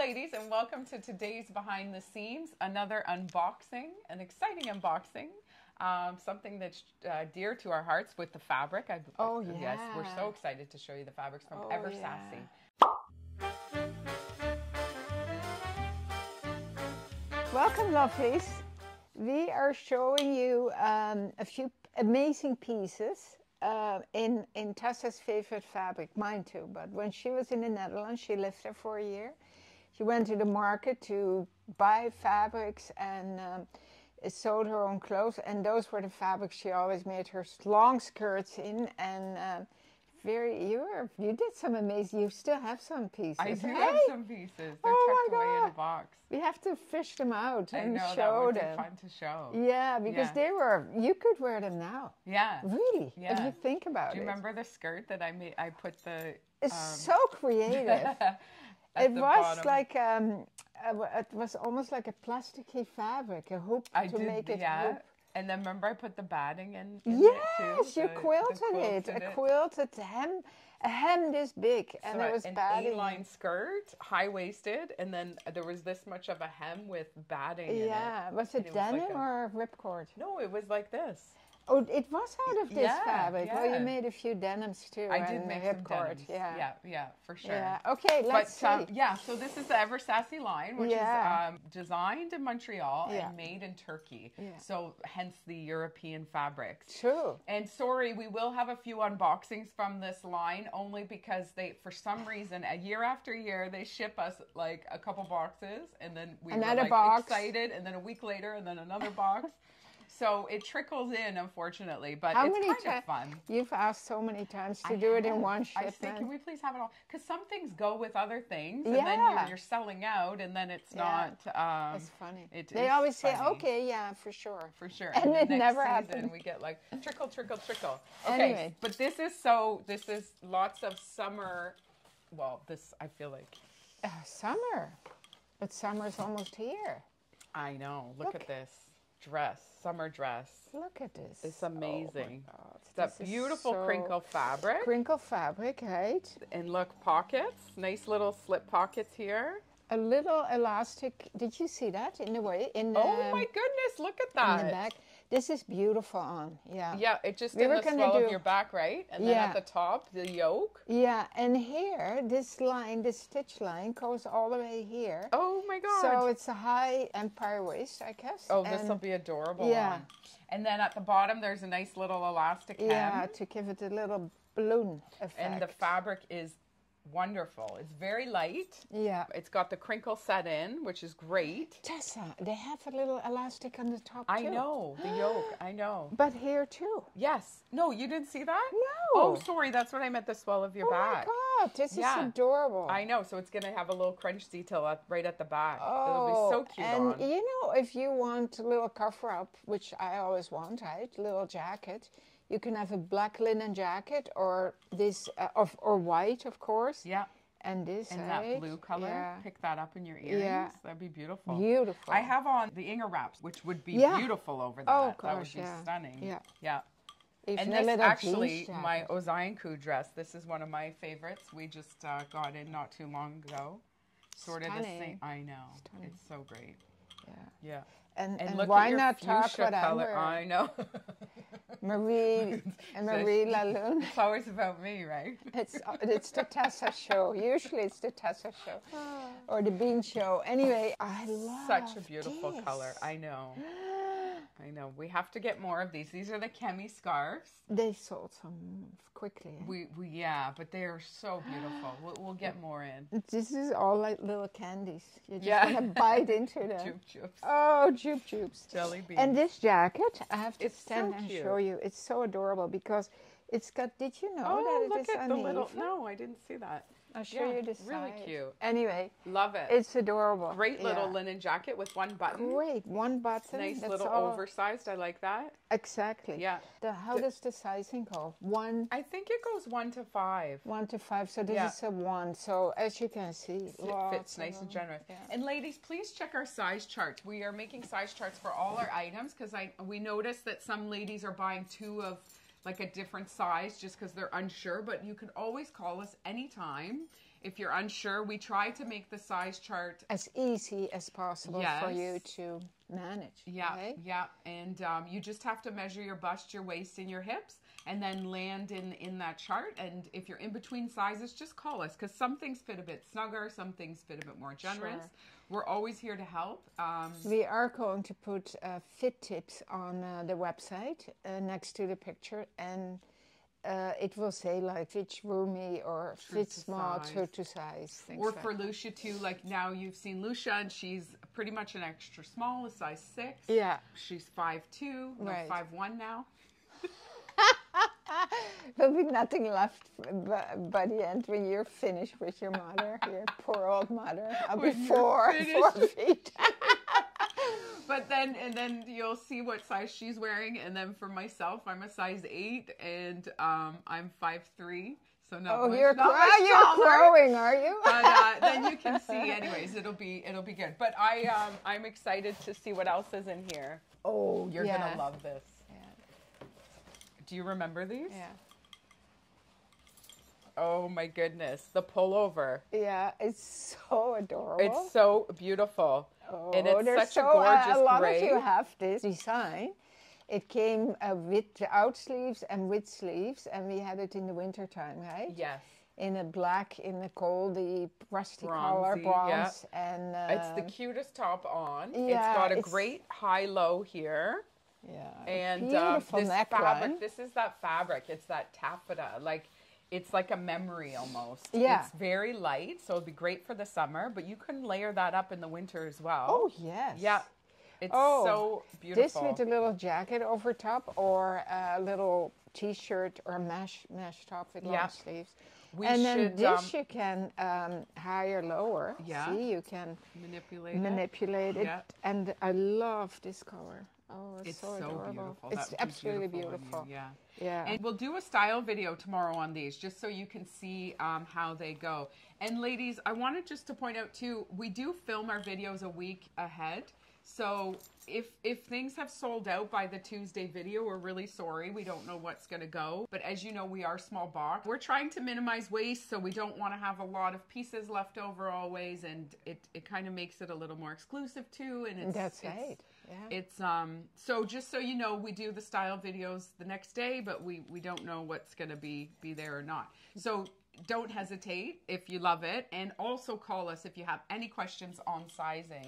ladies, and welcome to today's Behind the Seams, another unboxing, an exciting unboxing, something that's dear to our hearts with the fabric. Oh, yeah. Yes, we're so excited to show you the fabrics from Ever Sassy. Welcome, lovelies. We are showing you a few amazing pieces in Tessa's favorite fabric, mine too. But when she was in the Netherlands, she lived there for a year. She went to the market to buy fabrics and sewed her own clothes. And those were the fabrics she always made her long skirts in. And you did some amazing. You still have some pieces. I do have some pieces. They're tucked away in a box. We have to fish them out and show that would them. Be fun to show. Yeah, because you could wear them now. Yeah. Really? Yeah. If you think about it. Do you remember the skirt that I made? I put the... It's so creative. It was like, it was almost like a plasticky fabric, a hoop to make it hoop. And then remember I put the batting in yes, it too? You quilted it. A quilted hem, a hem this big, and there was batting. An A-line skirt, high-waisted, and then there was this much of a hem with batting in it. Yeah, was it denim or ripcord? No, it was like this. Oh, it was out of this fabric. Yeah. Well, you made a few denims too. I did make some denims. Yeah, for sure. Yeah. Okay, let's see. So this is the Ever Sassy line, which is designed in Montreal and made in Turkey. Yeah. So hence the European fabrics. True. And sorry, we will have a few unboxings from this line only because they, for some reason, year after year, they ship us like a couple boxes and then we were like excited, and then a week later, and then another box. So it trickles in, unfortunately, but it's kind of fun. You've asked so many times to do it in one shipment. I said, can we please have it all? Because some things go with other things, and then you're selling out, and then it's not. It's funny. They always say, okay, yeah, for sure. For sure. And it never happens. We get like trickle, trickle, trickle. Okay, anyway. But this is lots of summer. Well, I feel like. Summer. But summer's almost here. I know. Look at this. Summer dress. Look at this. It's amazing. Oh my God. It's that beautiful crinkle fabric. Crinkle fabric, right? And look, pockets. Nice little slip pockets here. A little elastic. Did you see that in the way? Oh my goodness, look at that. In the back. This is beautiful on. Yeah. Yeah, it just in the swell of your back, right? And then at the top, the yoke. Yeah, and here, this stitch line goes all the way here. Oh my God. So it's a high empire waist, I guess. Oh, this will be adorable. Yeah. And then at the bottom, there's a nice little elastic hem. Yeah, to give it a little balloon effect. And the fabric is wonderful. It's very light. Yeah. It's got the crinkle set in, which is great. Tessa, they have a little elastic on the top too. I know, the yoke, I know. But here too. Yes. No, you didn't see that? No. Oh, sorry, that's what I meant, the swell of your back. Oh my God, this is adorable. I know, so it's going to have a little crunch detail right at the back. Oh, it'll be so cute and you know, if you want a little cover up, which I always want, right? Little jacket. You can have a black linen jacket or this, or white, of course. Yeah. And this, and that blue color. Yeah. Pick that up in your earrings. Yeah. That'd be beautiful. Beautiful. I have on the Inga wraps, which would be beautiful over that. Oh, gosh, that would be stunning. Yeah. Yeah. Even and this actually, my Ozayanku dress, this is one of my favorites. We just got in not too long ago. Sort of the same. I know. Stunning. It's so great. Yeah. Yeah. And look why at your not talk what color. I know. Marie Lalune. It's always about me, right? It's the Tessa show. Usually it's the Tessa show or the Bean show. Anyway, I love such a beautiful color. I know. I know. We have to get more of these. These are the Kemi scarves. They sold some quickly. But they are so beautiful. We'll get more in. This is all like little candies. You just want to bite into them. Jupe jupes. Oh, jupe jupes. Jelly beans. And this jacket, I have to stand and show you. It's so adorable because it's got. Did you know that it is uneven? The little. No, I didn't see that. I'll show you the side. Really cute. Anyway. Love it. It's adorable. Great little linen jacket with one button. Great. One button. Nice little oversized. I like that. Exactly. Yeah. How does the sizing go? One? I think it goes 1 to 5. 1 to 5. So this is a 1. So as you can see. It fits nice and generous. Yeah. And ladies, please check our size charts. We are making size charts for all our items because we noticed that some ladies are buying 2 of like a different size just because they're unsure. But you can always call us anytime. if you're unsure, we try to make the size chart as easy as possible for you to manage. Yeah, right? yeah. And you just have to measure your bust, your waist, and your hips, and then land in that chart. And if you're in between sizes, just call us, because some things fit a bit snugger, some things fit a bit more generous. Sure. We're always here to help. We are going to put fit tips on the website next to the picture, and it will say like fit roomy or fit small, true to size. Or for Lucia too, like now you've seen Lucia and she's pretty much an extra small, a size 6. Yeah. She's 5'2", right. 5'1" now. There'll be nothing left by the end when you're finished with your mother, your poor old mother. I'll be 4 feet. But then you'll see what size she's wearing, and then for myself, I'm a size 8, and I'm 5'3". So you're growing, are you? But then you can see, anyways. It'll be good. But I'm excited to see what else is in here. Oh, you're gonna love this. Do you remember these? Yeah. Oh my goodness, the pullover. Yeah, it's so adorable. It's so beautiful. Oh, and it's such a gorgeous gray. A lot of you have this design. It came without sleeves and with sleeves, and we had it in the winter time, right? Yes. In a black, in a goldy, rusty color, bronze. Yeah. And it's the cutest top on. Yeah, it's got a great high-low here. Yeah, and beautiful this neckline. fabric. This is that fabric. It's that taffeta. Like, it's like a memory almost. Yeah, it's very light, so it'd be great for the summer. But you can layer that up in the winter as well. Oh yes. Yeah, it's so beautiful. This with a little jacket over top, or a little T-shirt or mesh top with long sleeves. Then this you can higher, lower. Yeah. See, you can manipulate it. Yeah. And I love this color. Oh, it's so adorable. Beautiful. It's absolutely beautiful. Yeah. Yeah. And we'll do a style video tomorrow on these, just so you can see how they go. And ladies, I wanted just to point out too, we do film our videos a week ahead. So if things have sold out by the Tuesday video, we're really sorry. We don't know what's going to go. But as you know, we are small box. We're trying to minimize waste, so we don't want to have a lot of pieces left over always. And it kind of makes it a little more exclusive too. And that's right. Yeah. It's so just so you know, we do the style videos the next day, but we don't know what's going to be there or not. So don't hesitate if you love it, and also call us if you have any questions on sizing.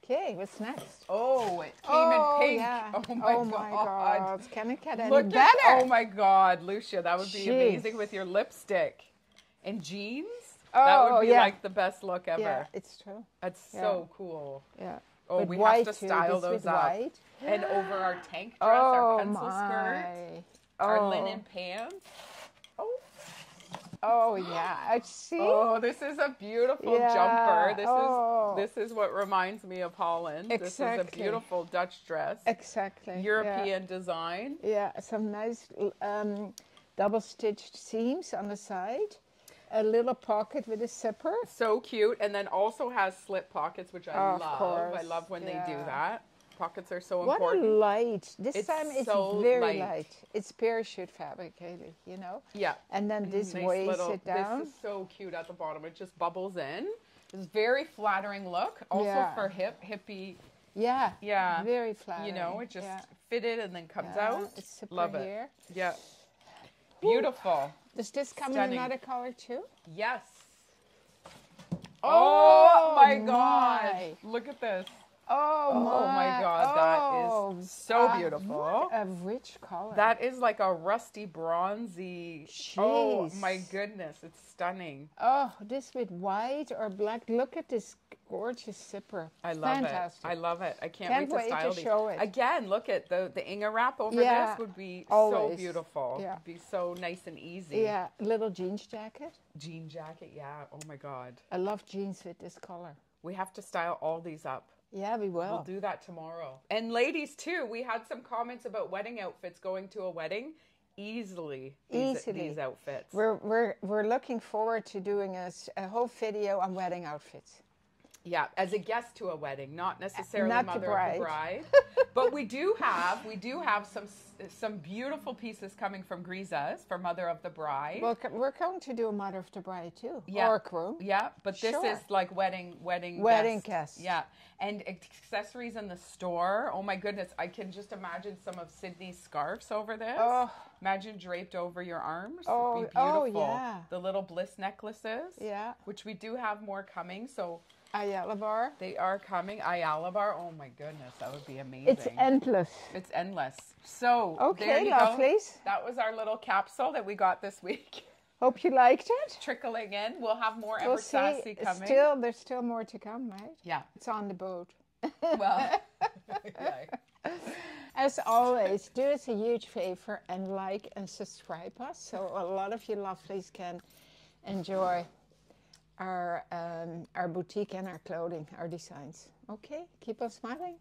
Okay, what's next? Oh, it came in pink. Yeah. Oh my god. Can it get any better? Oh my god, Lucia, that would be amazing with your lipstick and jeans. That would be like the best look ever. Yeah, it's true. That's so cool. Yeah. Oh, we have to style those up. White. And over our tank dress, our pencil skirt, our linen pants. Oh yeah, I see. Oh, this is a beautiful jumper. This is what reminds me of Holland. Exactly. This is a beautiful Dutch dress. Exactly. European design. Yeah, some nice double-stitched seams on the side. A little pocket with a zipper. So cute, and then also has slip pockets, which I love. Of course. I love when they do that. Pockets are so important. What a light. This time it's so very light. It's parachute fabric, Haley, you know? Yeah. And then this weighs it down. This is so cute at the bottom. It just bubbles in. It's a very flattering look. Also for hippie. Yeah. Yeah. Very flattering. You know, it just fitted and then comes out. It's super love it. Here. Yeah. Beautiful. Does this come in another color too? Yes. Oh my God. Look at this. Oh my God, that is so beautiful. What a rich color. That is like a rusty, bronzy. Jeez. Oh my goodness, it's stunning. Oh, this with white or black. Look at this gorgeous zipper. I love Fantastic. It. I love it. I can't wait to style to show these. it. Again, look at the Inga wrap over this would be so beautiful. Yeah. It'd be so nice and easy. Yeah, little jeans jacket. Jean jacket, yeah. Oh my God. I love jeans with this color. We have to style all these up. Yeah, we will. We'll do that tomorrow. And ladies, too, we had some comments about wedding outfits going to a wedding. Easily. These outfits. We're looking forward to doing a whole video on wedding outfits. Yeah, as a guest to a wedding, not necessarily not mother the bride. of the bride. But we do have some beautiful pieces coming from Grisa's for mother of the bride. Well, we're going to do a mother of the bride too, yeah. or groom. Yeah, but this Sure. is like wedding guests. Yeah, and accessories in the store. Oh my goodness, I can just imagine some of Sydney's scarves over this. Oh. Imagine draped over your arms. Oh, It'd be beautiful. oh, yeah. The little bliss necklaces. Yeah. Which we do have more coming. So Ayala bar. they are coming. Ayala bar. Oh my goodness, that would be amazing. It's endless. It's endless. So Okay, there you lovelies. go. That was our little capsule that we got this week. Hope you liked it. Trickling in. We'll have more We'll Ever Sassy see. coming. There's still more to come, right? Yeah. It's on the boat. Well, yeah. As always, do us a huge favor and like and subscribe us so a lot of you lovelies can enjoy our boutique and our clothing, our designs. Okay, keep on smiling.